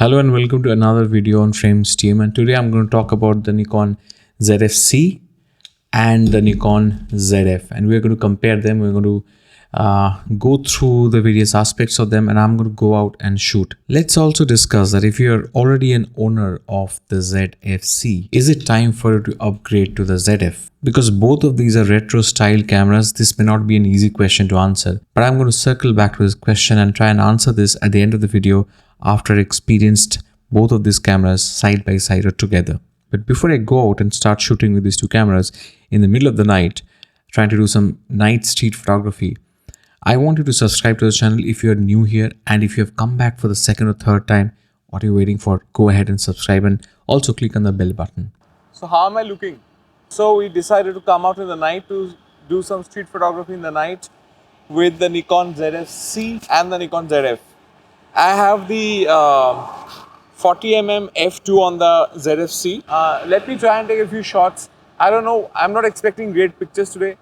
Hello and welcome to another video on Frames Team, and today I'm going to talk about the Nikon Zfc and the Nikon Zf, and we're going to compare them. We're going to go through the various aspects of them, and I'm going to go out and shoot. Let's also discuss that if you're already an owner of the ZFC, is it time for you to upgrade to the Zf? Because both of these are retro style cameras, this may not be an easy question to answer, but I'm going to circle back to this question and try and answer this at the end of the video after I experienced both of these cameras side by side or together. But before I go out and start shooting with these two cameras in the middle of the night, trying to do some night street photography, I want you to subscribe to the channel if you're new here, and if you have come back for the second or third time, what are you waiting for? Go ahead and subscribe and also click on the bell button. So how am I looking? So we decided to come out in the night to do some street photography in the night with the Nikon Zfc and the Nikon Zf. I have the 40mm f2 on the ZFC. Let me try and take a few shots. I don't know, I'm not expecting great pictures today,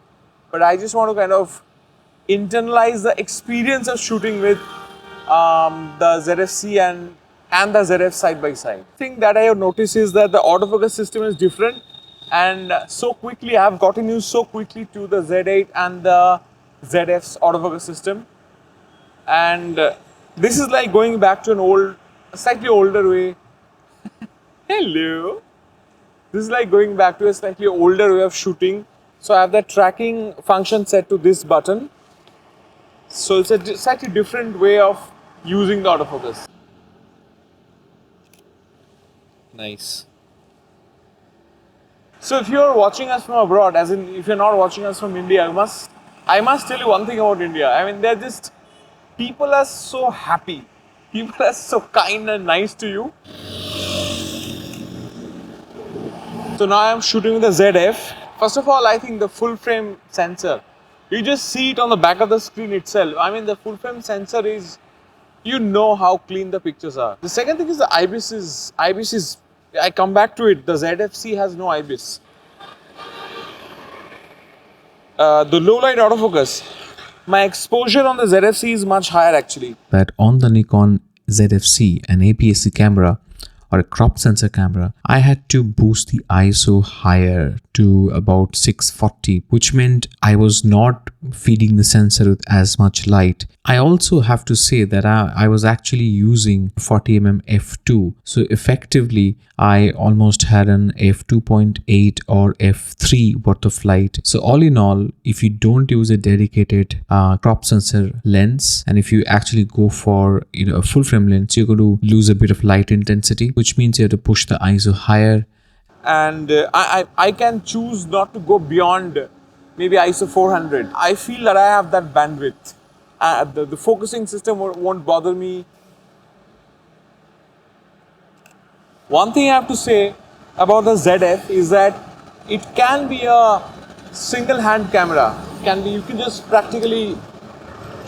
but I just want to kind of internalize the experience of shooting with the ZFC and the Zf side by side. The thing that I have noticed is that the autofocus system is different, and so quickly I have gotten used so quickly to the Z8 and the Zf's autofocus system, and this is like going back to a slightly older way. Hello. This is like going back to a slightly older way of shooting. So I have that tracking function set to this button. So it's a slightly different way of using the autofocus. Nice. So if you're watching us from abroad, as in if you're not watching us from India, I must tell you one thing about India. I mean, people are so happy. People are so kind and nice to you. So now I'm shooting with the ZF. First of all, I think the full frame sensor, you just see it on the back of the screen itself. I mean, the full frame sensor is, you know how clean the pictures are. The second thing is the IBIS is, I come back to it, the ZFC has no IBIS. The low light autofocus, my exposure on the ZFC is much higher actually. That on the Nikon ZFC, an APS-C camera or a crop sensor camera, I had to boost the ISO higher to about 640, which meant I was not feeding the sensor with as much light. I also have to say that I was actually using 40mm f2, so effectively I almost had an f2.8 or f3 worth of light. So all in all, if you don't use a dedicated crop sensor lens, and if you actually go for a full frame lens, you're going to lose a bit of light intensity, which means you have to push the ISO higher. And I can choose not to go beyond maybe ISO 400. I feel that I have that bandwidth. The focusing system won't bother me. One thing I have to say about the ZF is that it can be a single hand camera. You can just practically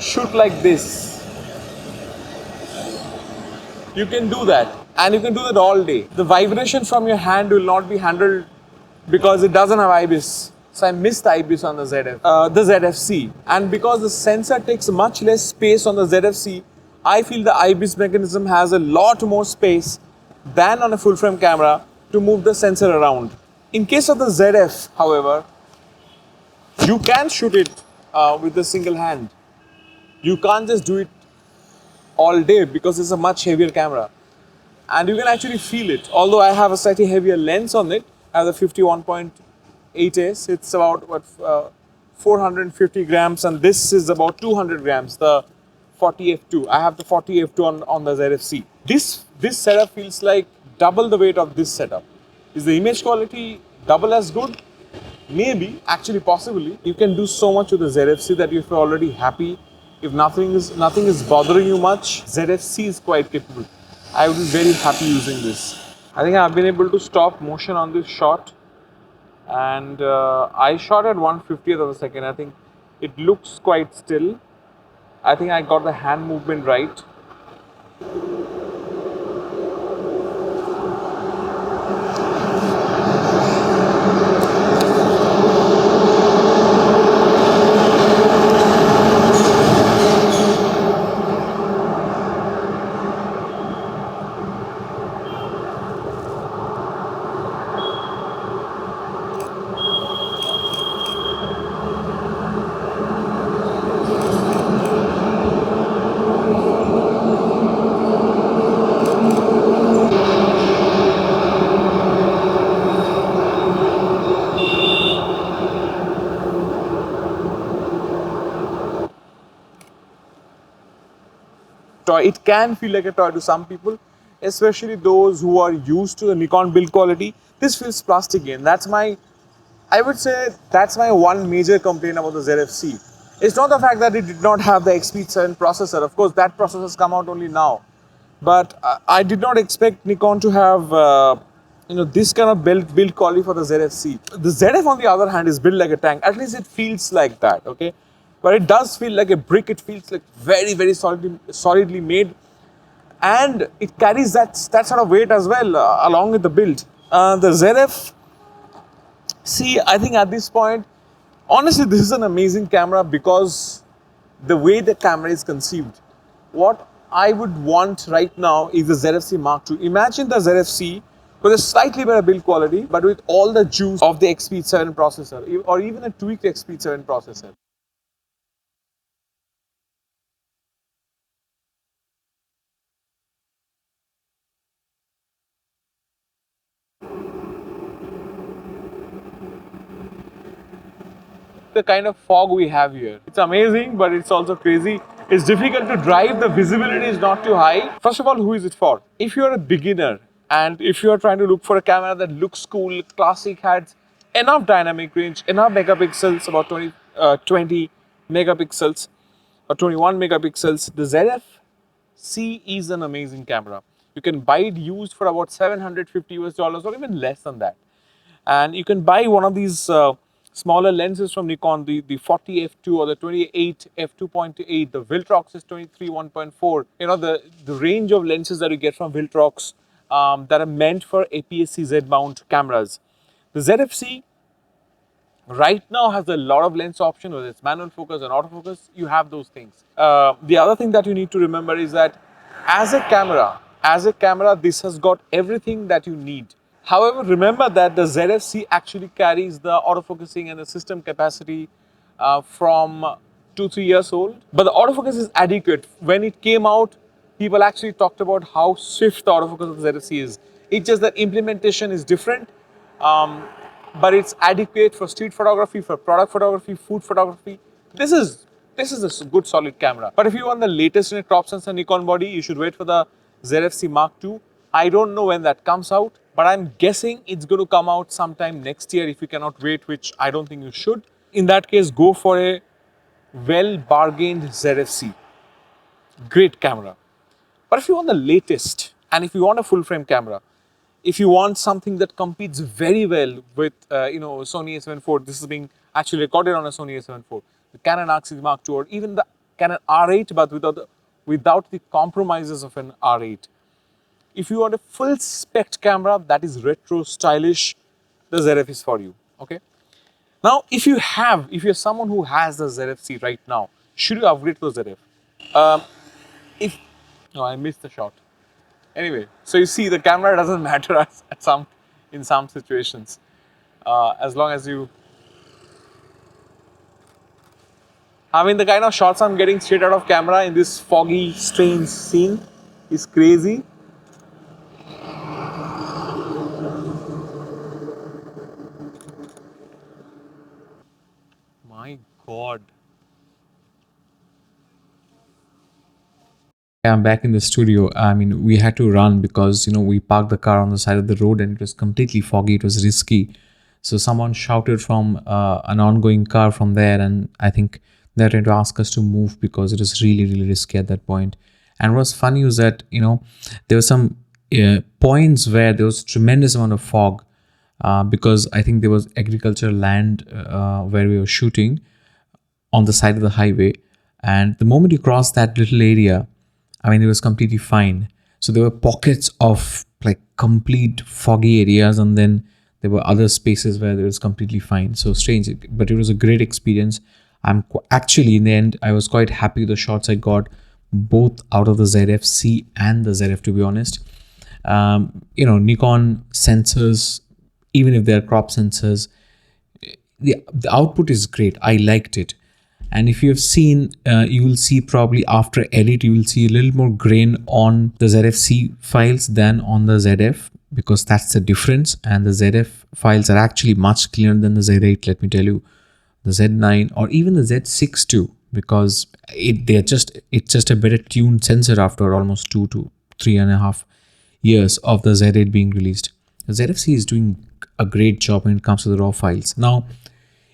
shoot like this. You can do that, and you can do that all day. The vibration from your hand will not be handled because it doesn't have IBIS. So I missed the IBIS on the ZFC. And because the sensor takes much less space on the ZFC, I feel the IBIS mechanism has a lot more space than on a full frame camera to move the sensor around. In case of the ZF, however, you can shoot it with a single hand. You can't just do it all day because it's a much heavier camera. And you can actually feel it. Although I have a slightly heavier lens on it, I have the 51.8s. It's about 450 grams, and this is about 200 grams, the 40f2. I have the 40f2 on the ZFC. This setup feels like double the weight of this setup. Is the image quality double as good? Maybe, actually possibly. You can do so much with the ZFC that if you're already happy, if nothing is bothering you much, ZFC is quite capable. I would be very happy using this. I think I've been able to stop motion on this shot, and I shot at 1/50th of a second. I think it looks quite still. I think I got the hand movement right. toy. It can feel like a toy to some people, especially those who are used to the Nikon build quality. This feels plasticky, and I would say that's my one major complaint about the ZFC. It's not the fact that it did not have the XP7 processor. Of course, that processor has come out only now. But I did not expect Nikon to have this kind of build quality for the ZFC. The ZF, on the other hand, is built like a tank. At least it feels like that, okay? But it does feel like a brick. It feels like very solidly made, and it carries that sort of weight as well along with the build. The ZF, see, I think at this point, honestly, this is an amazing camera because the way the camera is conceived. What I would want right now is the ZFC Mark II. Imagine the ZFC with a slightly better build quality, but with all the juice of the XP7 processor, or even a tweaked XP7 processor. The kind of fog we have here. It's amazing, but it's also crazy. It's difficult to drive. The visibility is not too high. First of all, who is it for? If you're a beginner and if you're trying to look for a camera that looks cool, classic, has enough dynamic range, enough megapixels, about 20 megapixels or 21 megapixels, the ZF C is an amazing camera. You can buy it used for about 750 US dollars or even less than that. And you can buy one of these smaller lenses from Nikon, the 40 f2 or the 28 f2.8. The Viltrox is 23 1.4. You know, the range of lenses that you get from Viltrox that are meant for APS-C Z mount cameras. The ZFC right now has a lot of lens options, whether it's manual focus and autofocus. You have those things. The other thing that you need to remember is that as a camera, this has got everything that you need. However, remember that the ZFC actually carries the autofocusing and the system capacity from 2-3 years old. But the autofocus is adequate. When it came out, people actually talked about how swift the autofocus of the ZFC is. It's just that implementation is different. But it's adequate for street photography, for product photography, food photography. This is a good solid camera. But if you want the latest in a crop sensor Nikon body, you should wait for the ZFC Mark II. I don't know when that comes out, but I'm guessing it's going to come out sometime next year if you cannot wait, which I don't think you should. In that case, go for a well bargained ZFC. Great camera. But if you want the latest and if you want a full frame camera, if you want something that competes very well with Sony A7 IV, this is being actually recorded on a Sony A7 IV, the Canon R6 Mark II, or even the Canon R8, but without the compromises of an R8. If you want a full spec camera that is retro stylish, the ZF is for you. Okay. Now, if you're someone who has the ZFC right now, should you upgrade to the ZF? No, I missed the shot. Anyway, so you see, the camera doesn't matter in some situations, as long as you. I mean, the kind of shots I'm getting straight out of camera in this foggy, strange scene is crazy. My God. I'm back in the studio. I mean, we had to run because, we parked the car on the side of the road and it was completely foggy. It was risky. So someone shouted from an ongoing car from there, and I think they're trying to ask us to move because it was really risky at that point. And what's funny was that, there were some points where there was tremendous amount of fog because I think there was agricultural land where we were shooting on the side of the highway. And the moment you cross that little area, I mean, it was completely fine. So there were pockets of like complete foggy areas, and then there were other spaces where it was completely fine. So strange, but it was a great experience. Actually, in the end, I was quite happy with the shots I got, both out of the ZF-C and the ZF, to be honest. Nikon sensors, even if they're crop sensors, the output is great. I liked it. And if you have seen, you will see probably after edit, you will see a little more grain on the ZFC files than on the ZF, because that's the difference. And the ZF files are actually much clearer than the Z8, let me tell you. The Z9 or even the Z6 too. because it's just a better tuned sensor after almost 2 to 3.5 years of the Z8 being released. The ZFC is doing a great job when it comes to the raw files. Now,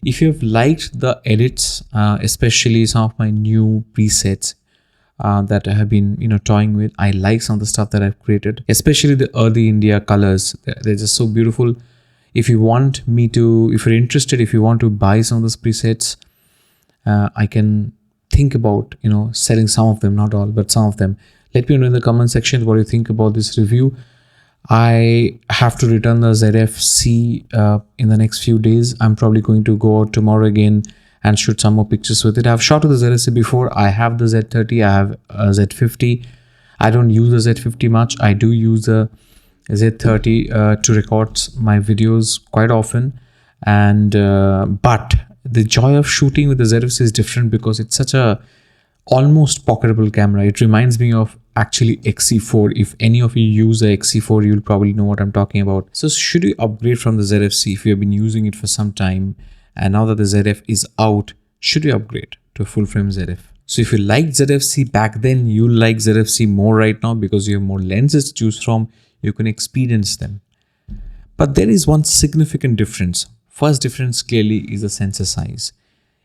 if you have liked the edits, especially some of my new presets that I have been toying with, I like some of the stuff that I've created, especially the early India colors. They're just so beautiful. If you're interested, if you want to buy some of those presets, I can think about selling some of them, not all, but some of them. Let me know in the comment section what you think about this review. I have to return the ZFC in the next few days. I'm probably going to go out tomorrow again and shoot some more pictures with it. I've shot with the ZFC before. I have the Z30, I have a Z50. I don't use the Z50 much. I do use the Z30 to record my videos quite often, and but the joy of shooting with the ZFC is different because it's such a almost pocketable camera. It reminds me of actually XC4. If any of you use the XC4, you'll probably know what I'm talking about. So should you upgrade from the ZFC if you have been using it for some time, and now that the ZF is out, should you upgrade to a full frame ZF? So if you liked ZFC back then, you'll like ZFC more right now because you have more lenses to choose from. You can experience them. But there is one significant difference. First difference clearly is the sensor size.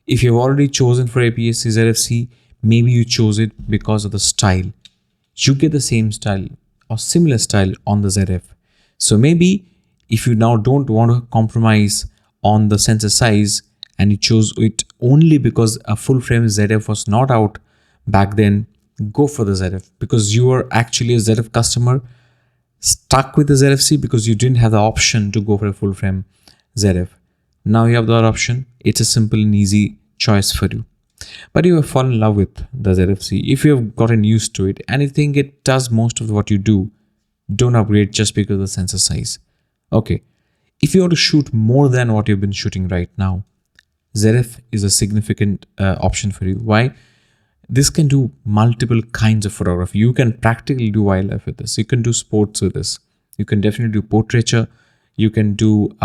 If you've already chosen for APS-C ZFC, maybe you chose it because of the style. You get the same style or similar style on the ZF. So maybe if you now don't want to compromise on the sensor size and you chose it only because a full frame ZF was not out back then, go for the ZF because you are actually a ZF customer stuck with the ZFC because you didn't have the option to go for a full frame ZF. Now you have that option. It's a simple and easy choice for you. But you have fallen in love with the ZFC. If you have gotten used to it and you think it does most of what you do, don't upgrade just because of the sensor size. Okay, if you want to shoot more than what you've been shooting right now, ZF is a significant option for you. Why? This can do multiple kinds of photography. You can practically do wildlife with this. You can do sports with this. You can definitely do portraiture. You can do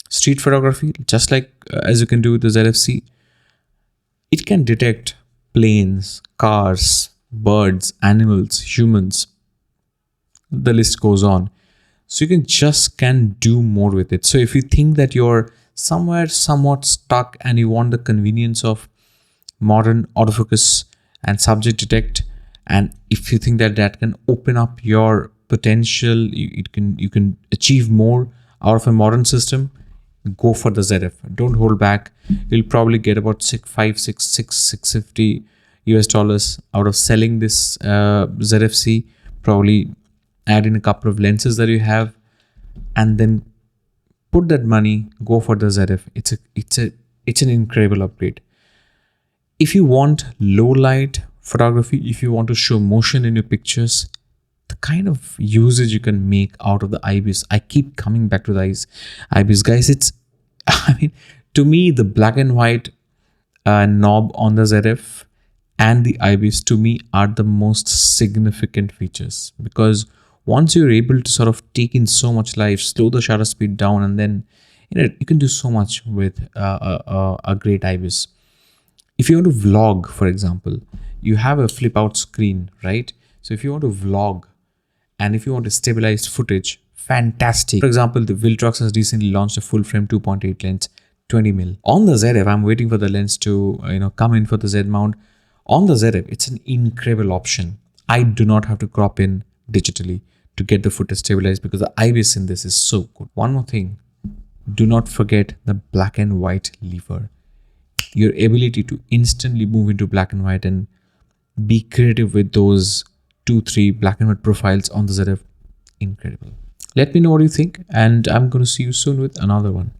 street photography, just like as you can do with the ZFC. It can detect planes, cars, birds, animals, humans. The list goes on. So you can do more with it. So if you think that you're somewhere somewhat stuck and you want the convenience of modern autofocus and subject detect, and if you think that that can open up your potential, you can achieve more out of a modern system, go for the ZF. Don't hold back. You'll probably get about $650 out of selling this ZFC. Probably add in a couple of lenses that you have, and then put that money, go for the ZF. It's an incredible upgrade. If you want low light photography, if you want to show motion in your pictures, the kind of usage you can make out of the IBIS. I keep coming back to the IBIS, guys. To me, the black and white knob on the ZF and the IBIS to me are the most significant features, because once you're able to sort of take in so much light, slow the shutter speed down, and then you can do so much with a great IBIS. If you want to vlog, for example, you have a flip out screen, right? So if you want to vlog and if you want to stabilize footage, fantastic. For example, the Viltrox has recently launched a full frame 2.8 lens, 20mm. On the ZF, I'm waiting for the lens to come in for the Z mount. On the ZF, it's an incredible option. I do not have to crop in digitally to get the footage stabilized because the IBIS in this is so good. One more thing, do not forget the black and white lever. Your ability to instantly move into black and white and be creative with those 2-3 black and white profiles on the ZF, incredible. Let me know what you think, and I'm going to see you soon with another one.